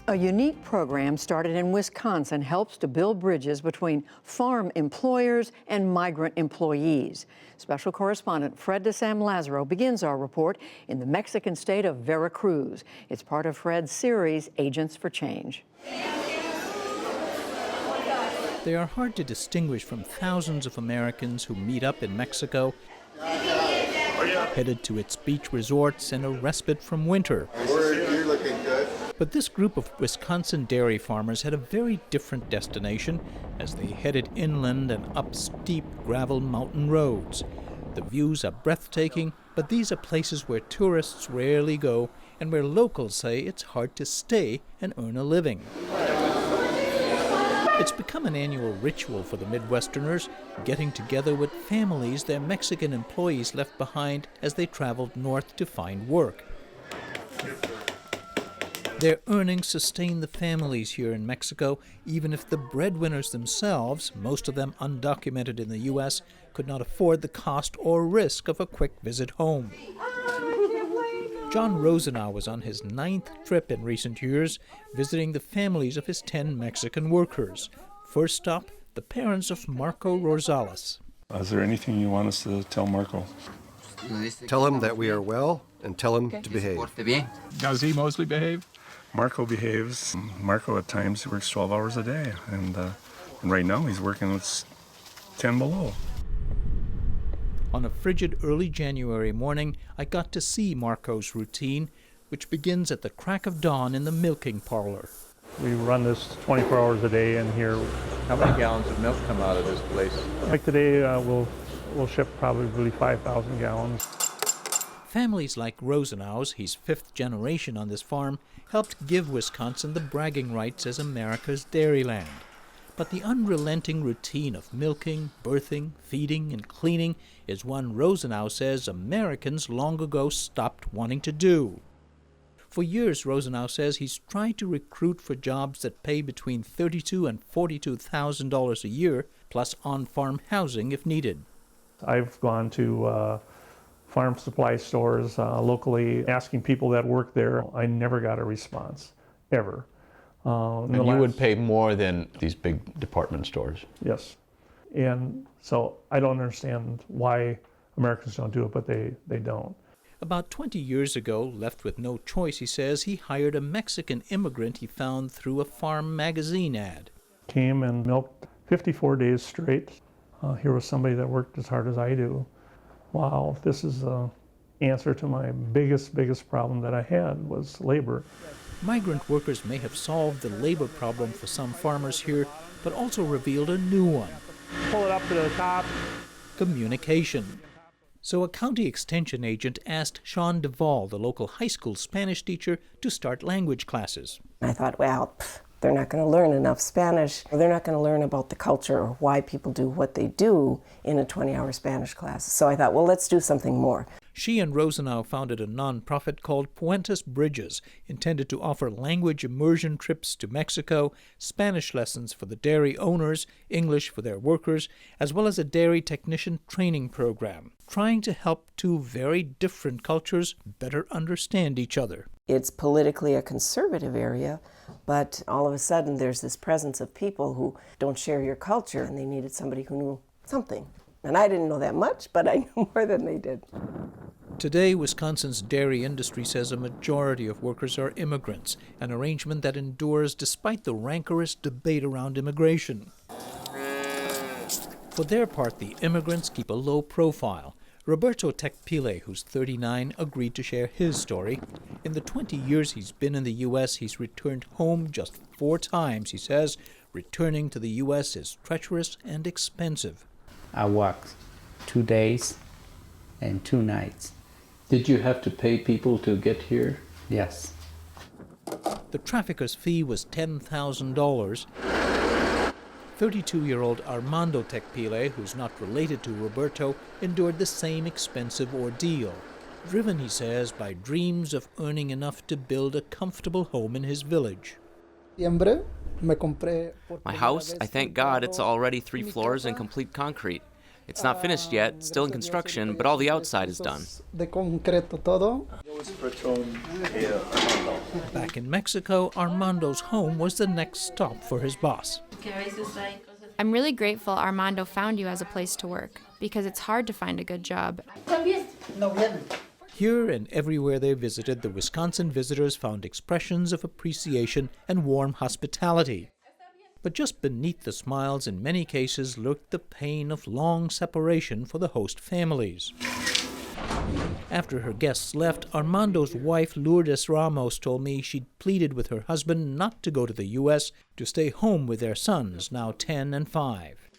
A unique program started in Wisconsin helps to build bridges between farm employers and migrant employees. Special correspondent Fred de Sam Lazaro begins our report in the Mexican state of Veracruz. It's part of Fred's series, Agents for Change. They are hard to distinguish from thousands of Americans who meet up in Mexico, headed to its beach resorts and a respite from winter. You're looking good. But this group of Wisconsin dairy farmers had a very different destination as they headed inland and up steep gravel mountain roads. The views are breathtaking, but these are places where tourists rarely go and where locals say it's hard to stay and earn a living. It's become an annual ritual for the Midwesterners, getting together with families their Mexican employees left behind as they traveled north to find work. Their earnings sustain the families here in Mexico, even if the breadwinners themselves, most of them undocumented in the U.S., could not afford the cost or risk of a quick visit home. John Rosenau was on his 9th trip in recent years, visiting the families of his 10 Mexican workers. First stop, the parents of Marco Rosales. Is there anything you want us to tell Marco? Tell him that we are well and tell him to behave. Does he mostly behave? Marco behaves. Marco at times works 12 hours a day, and right now he's working with 10 below. On a frigid early January morning, I got to see Marco's routine, which begins at the crack of dawn in the milking parlor. We run this 24 hours a day in here. How many gallons of milk come out of this place? Like today, we'll ship probably 5,000 gallons. Families like Rosenau's, he's 5th generation on this farm, helped give Wisconsin the bragging rights as America's dairyland. But the unrelenting routine of milking, birthing, feeding, and cleaning is one Rosenau says Americans long ago stopped wanting to do. For years, Rosenau says he's tried to recruit for jobs that pay between $32,000 and $42,000 a year, plus on-farm housing if needed. I've gone to farm supply stores locally, asking people that work there. I never got a response, ever. And you would pay more than these big department stores? Yes. And so I don't understand why Americans don't do it, but they don't. About 20 years ago, left with no choice, he says, he hired a Mexican immigrant he found through a farm magazine ad. Came and milked 54 days straight. Here was somebody that worked as hard as I do. Wow, this is the answer to my biggest problem that I had was labor. Migrant workers may have solved the labor problem for some farmers here, but also revealed a new one. Pull it up to the top. Communication. So a county extension agent asked Sean Duvall, the local high school Spanish teacher, to start language classes. I thought, well, they're not going to learn enough Spanish. They're not going to learn about the culture or why people do what they do in a 20-hour Spanish class. So I thought, well, let's do something more. She and Rosenau founded a nonprofit called Puentes Bridges, intended to offer language immersion trips to Mexico, Spanish lessons for the dairy owners, English for their workers, as well as a dairy technician training program, trying to help two very different cultures better understand each other. It's politically a conservative area, but all of a sudden there's this presence of people who don't share your culture, and they needed somebody who knew something. And I didn't know that much, but I knew more than they did. Today, Wisconsin's dairy industry says a majority of workers are immigrants, an arrangement that endures despite the rancorous debate around immigration. For their part, the immigrants keep a low profile. Roberto Tecpile, who's 39, agreed to share his story. In the 20 years he's been in the U.S., he's returned home just 4 times, he says. Returning to the U.S. is treacherous and expensive. I walked 2 days and 2 nights. Did you have to pay people to get here? Yes. The trafficker's fee was $10,000. 32-year-old Armando Tecpile, who's not related to Roberto, endured the same expensive ordeal. Driven, he says, by dreams of earning enough to build a comfortable home in his village. My house, I thank God, it's already 3 floors and complete concrete. It's not finished yet, still in construction, but all the outside is done. Back in Mexico, Armando's home was the next stop for his boss. I'm really grateful Armando found you as a place to work, because it's hard to find a good job. Here and everywhere they visited, the Wisconsin visitors found expressions of appreciation and warm hospitality. But just beneath the smiles, in many cases, lurked the pain of long separation for the host families. After her guests left, Armando's wife, Lourdes Ramos, told me she'd pleaded with her husband not to go to the U.S., to stay home with their sons, now 10 and 5.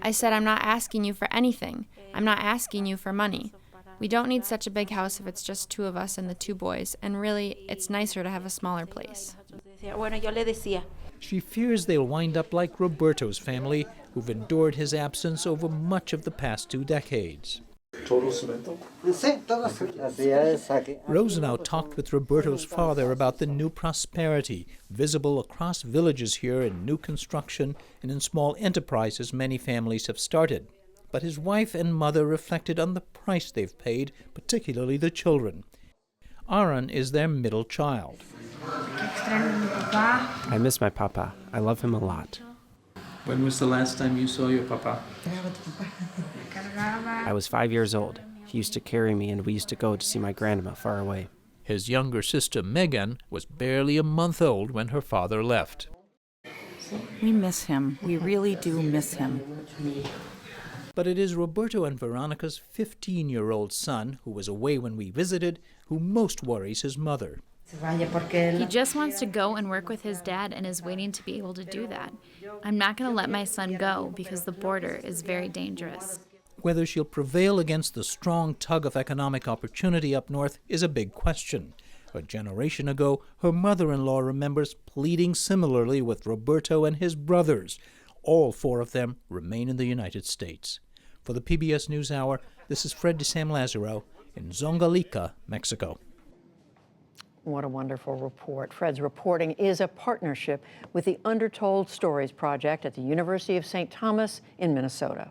I said, I'm not asking you for anything. I'm not asking you for money. We don't need such a big house if it's just 2 of us and the 2 boys, and really, it's nicer to have a smaller place. She fears they'll wind up like Roberto's family, who've endured his absence over much of the past 2 decades. Rosenau talked with Roberto's father about the new prosperity visible across villages here in new construction and in small enterprises many families have started. But his wife and mother reflected on the price they've paid, particularly the children. Aaron is their middle child. I miss my papa. I love him a lot. When was the last time you saw your papa? I was 5 years old. He used to carry me, and we used to go to see my grandma far away. His younger sister, Megan, was barely a month old when her father left. We miss him. We really do miss him. But it is Roberto and Veronica's 15-year-old son, who was away when we visited, who most worries his mother. He just wants to go and work with his dad and is waiting to be able to do that. I'm not going to let my son go because the border is very dangerous. Whether she'll prevail against the strong tug of economic opportunity up north is a big question. A generation ago, her mother-in-law remembers pleading similarly with Roberto and his brothers. All 4 of them remain in the United States. For the PBS NewsHour, this is Fred de Sam Lazaro in Zongalica, Mexico. What a wonderful report. Fred's reporting is a partnership with the Undertold Stories Project at the University of St. Thomas in Minnesota.